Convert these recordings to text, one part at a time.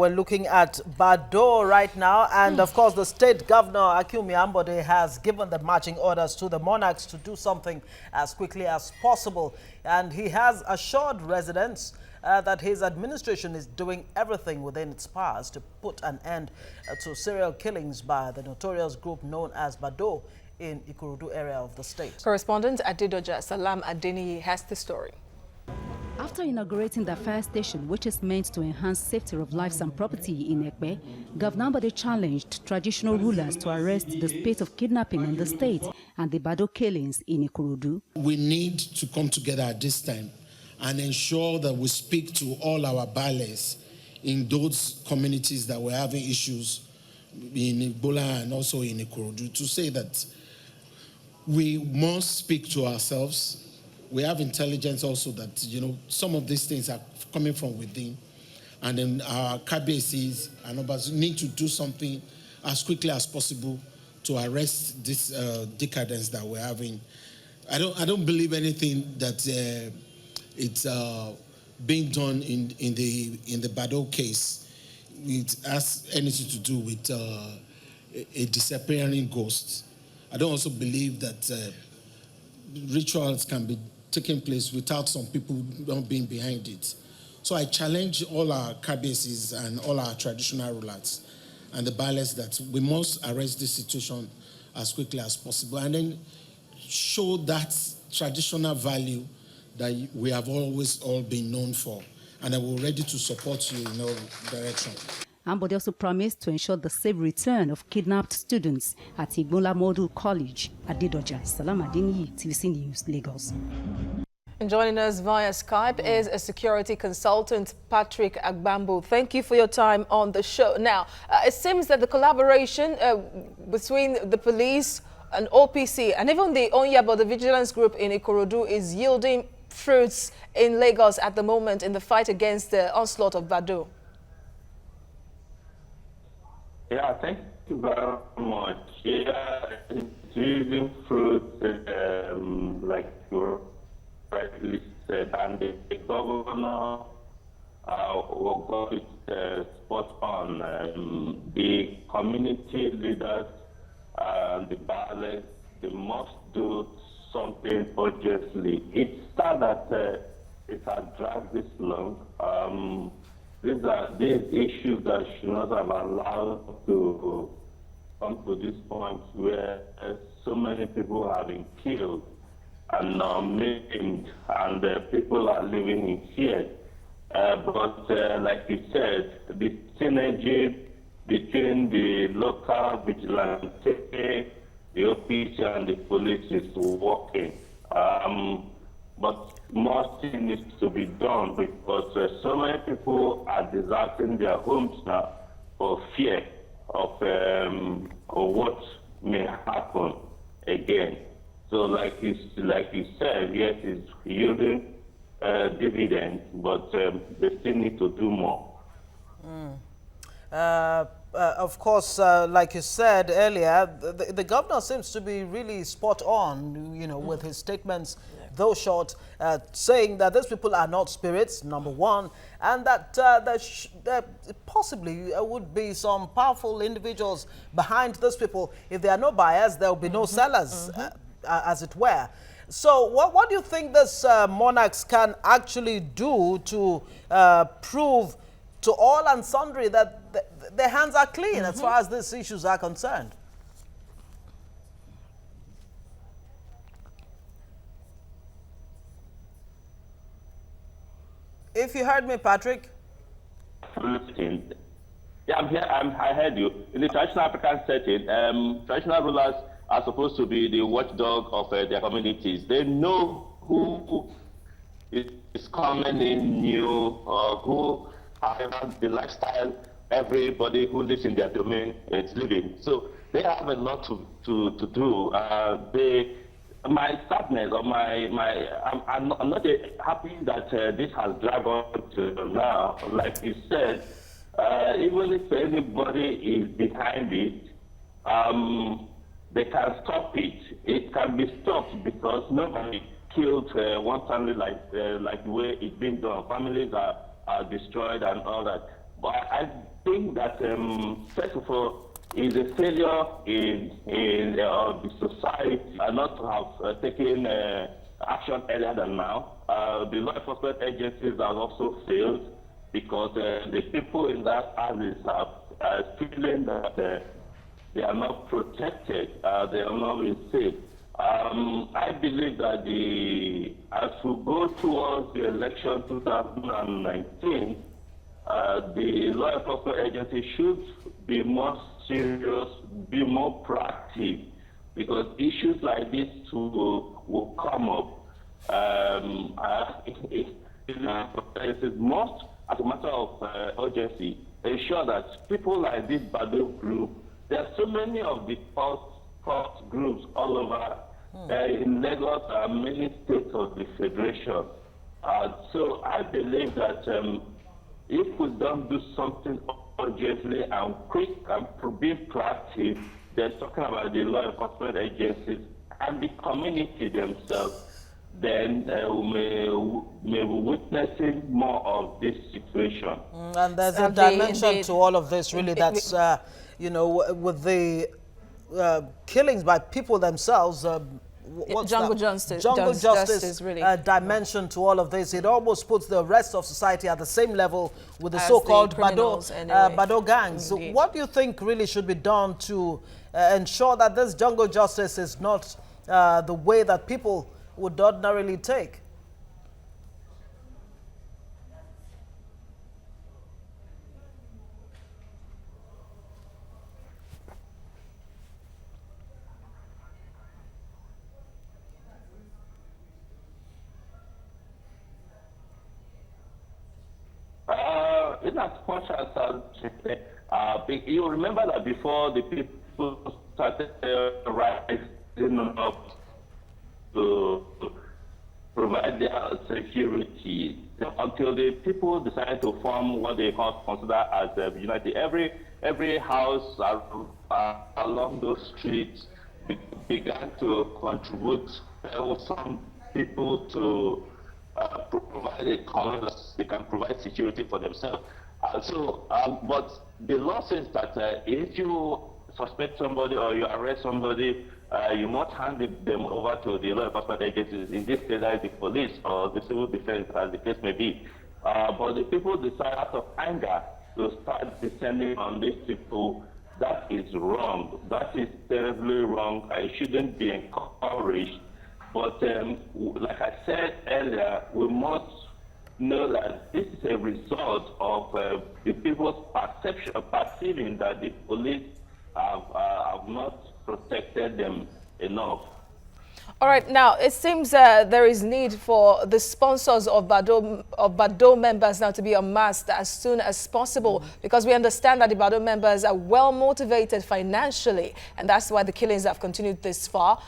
We're looking at Badoo right now, and of course the state governor, Akumi Ambode, has given the marching orders to the monarchs to do something as quickly as possible. And he has assured residents that his administration is doing everything within its powers to put an end to serial killings by the notorious group known as Badoo in Ikorodu area of the state. Correspondent Adedoja Salam Adeniyi has the story. After inaugurating the fire station, which is meant to enhance safety of lives and property in Ekpe, Governor Ambode challenged traditional rulers to arrest the spate of kidnapping in the state and the Badoo killings in Ikorodu. We need to come together at this time and ensure that we speak to all our ballers in those communities that were having issues in Ebola and also in Ikorodu to say that we must speak to ourselves. We have intelligence also that, some of these things are coming from within. And then our KBCs and others need to do something as quickly as possible to arrest this decadence that we're having. I don't believe anything that it's being done in the Badoo case. It has anything to do with a disappearing ghost. I don't also believe that rituals can be taking place without some people not being behind it. So I challenge all our KBCs and all our traditional rulers and the ballers that we must arrest this situation as quickly as possible and then show that traditional value that we have always all been known for, and that we're ready to support you in all direction. Ambode also promised to ensure the safe return of kidnapped students at Igbola Model College. Adedoja Salam Adeniyi, TVC News, Lagos. And joining us via Skype is a security consultant, Patrick Agbambo. Thank you for your time on the show. Now, it seems that the collaboration between the police and OPC and even the Onyabo, the vigilance group in Ikorodu, is yielding fruits in Lagos at the moment in the fight against the onslaught of Badoo. Yeah, thank you very much. Yeah, it's using fruit, like you rightly said, and the governor got it spot on. The community leaders, the balance, they must do something urgently. It's sad that it has dragged this long. These are issues that should not have allowed to come to this point where so many people have been killed and maimed, and people are living in fear. But like you said, the synergy between the local vigilante, the OPC, and the police is working. But more things needs to be done because so many people are deserting their homes now for fear of what may happen again. So like you said, yes, it's yielding dividends, but they still need to do more. Of course, like you said earlier, the governor seems to be really spot on, with his statements, though short, saying that these people are not spirits, number one, and that there possibly would be some powerful individuals behind these people. If there are no buyers, there will be no sellers, as it were. So what do you think this monarchs can actually do to prove to all and sundry that their hands are clean as far as these issues are concerned? If you heard me, Patrick. Yeah, I'm here. I heard you. In the traditional African setting, traditional rulers are supposed to be the watchdog of their communities. They know who is coming in new or who have the lifestyle everybody who lives in their domain is living. So they have a lot to do. My sadness or I'm not happy that this has dragged on to now. Like you said, even if anybody is behind it, they can stop it. It can be stopped because nobody killed one family like the way it's been done. Families are destroyed and all that. But I think that, first of all, is a failure in the society not to have taken action earlier than now. The law enforcement agencies have also failed because the people in that houses are feeling that they are not protected, they are not being safe. I believe that as we go towards the election 2019, the law enforcement agency should be more serious, be more proactive, because issues like this will come up. It must, as a matter of urgency, ensure that people like this Badoo group, there are so many of the cult groups all over in Lagos and many states of the Federation. So I believe that if we don't do something urgently and quick and be proactive, they're talking about the law enforcement agencies and the community themselves, then we may be witnessing more of this situation. And there's a dimension to all of this, really, that's, you know, with the killings by people themselves, jungle justice, really. Dimension to all of this. It almost puts the rest of society at the same level with the so-called Badoo gangs. So what do you think really should be done to ensure that this jungle justice is not the way that people would ordinarily take? In as much as you remember that before the people started rising up to provide their security, until the people decided to form what they consider as a unity. Every house along those streets began to contribute some people to provide a common, they can provide security for themselves. But the law says that if you suspect somebody or you arrest somebody, you must hand them over to the law enforcement agencies. In this case, that is the police or the civil defense, as the case may be. But the people decide out of anger to start descending on these people. That is wrong. That is terribly wrong. I shouldn't be encouraged. But like I said earlier, we must know that this is a result of the people's perceiving that the police have not protected them enough. All right, now it seems there is need for the sponsors of Badoo members now to be unmasked as soon as possible, because we understand that the Badoo members are well motivated financially, and that's why the killings have continued this far.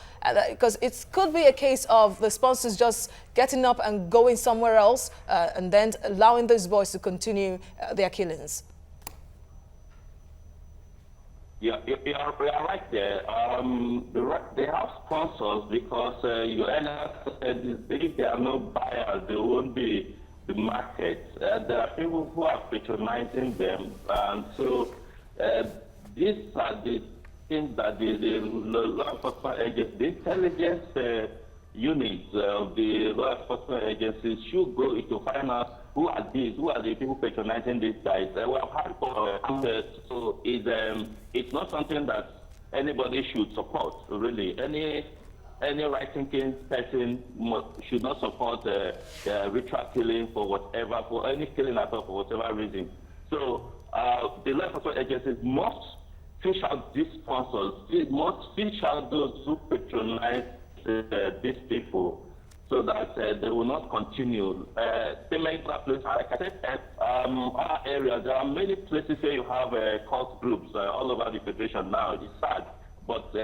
Because it could be a case of the sponsors just getting up and going somewhere else and then allowing those boys to continue their killings. Yeah, you are right there. They have sponsors because you said if there are no buyers, there won't be the market. There are people who are patronizing them, and so these are the things that the law enforcement agencies, the intelligence units of the law enforcement agencies should go to find out who are the people patronizing these guys. We have had so it's not something that anybody should support, really. Any right-thinking person should not support ritual killing for any killing at all, for whatever reason. So the law enforcement agencies must fish out these sponsors. It must fish out those who patronize these people, so that they will not continue. They make that place, like I said, our area, there are many places where you have cult groups all over the Federation now. It's sad, but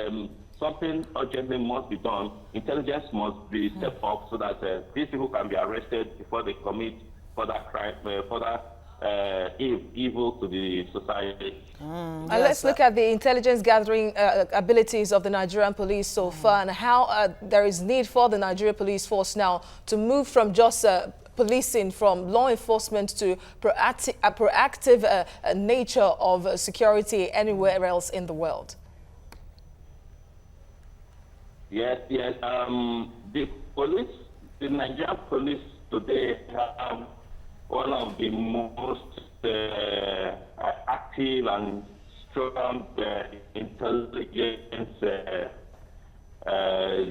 something urgently must be done. Intelligence must be stepped up so that these people can be arrested before they commit further crime, further evil to the society. And let's look at the intelligence gathering abilities of the Nigerian police so far, and how there is need for the Nigerian police force now to move from just policing from law enforcement to proactive nature of security anywhere else in the world? Yes. The police, the Nigerian police today have one of the most active and strong intelligence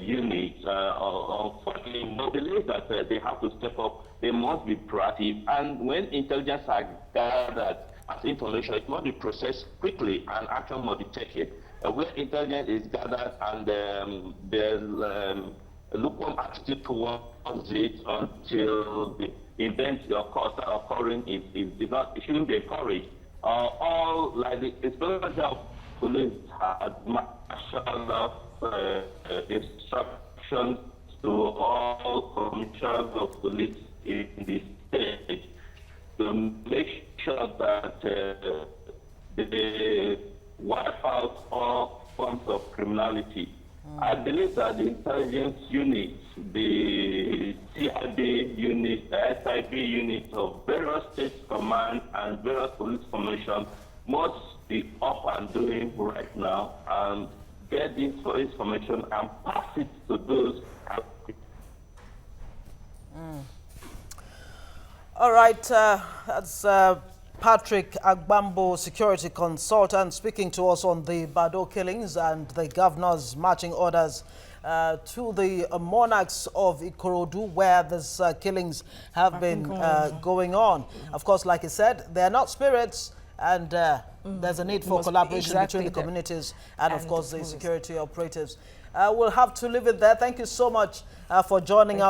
units. Unfortunately, we believe that they have to step up. They must be proactive. And when intelligence are gathered as information, it must be processed quickly and action must be taken. Where intelligence is gathered and there's lukewarm attitude towards it until the events occurring, it shouldn't be encouraged. All like the Inspector of Police had martial instructions to all commissioners of police in the state to make sure that they wipe out all forms of criminality. I believe that the intelligence units, the CID units, the SIB units of various state command and various police commissions must be up and doing right now and get this information and pass it to those. All right, that's Patrick Agbambo, security consultant, speaking to us on the Badoo killings and the governor's marching orders to the monarchs of Ikorodu, where these killings have been going on. Of course, like he said, they are not spirits, and there's a need for collaboration between the communities and of course, the security operatives. We'll have to leave it there. Thank you so much for joining us.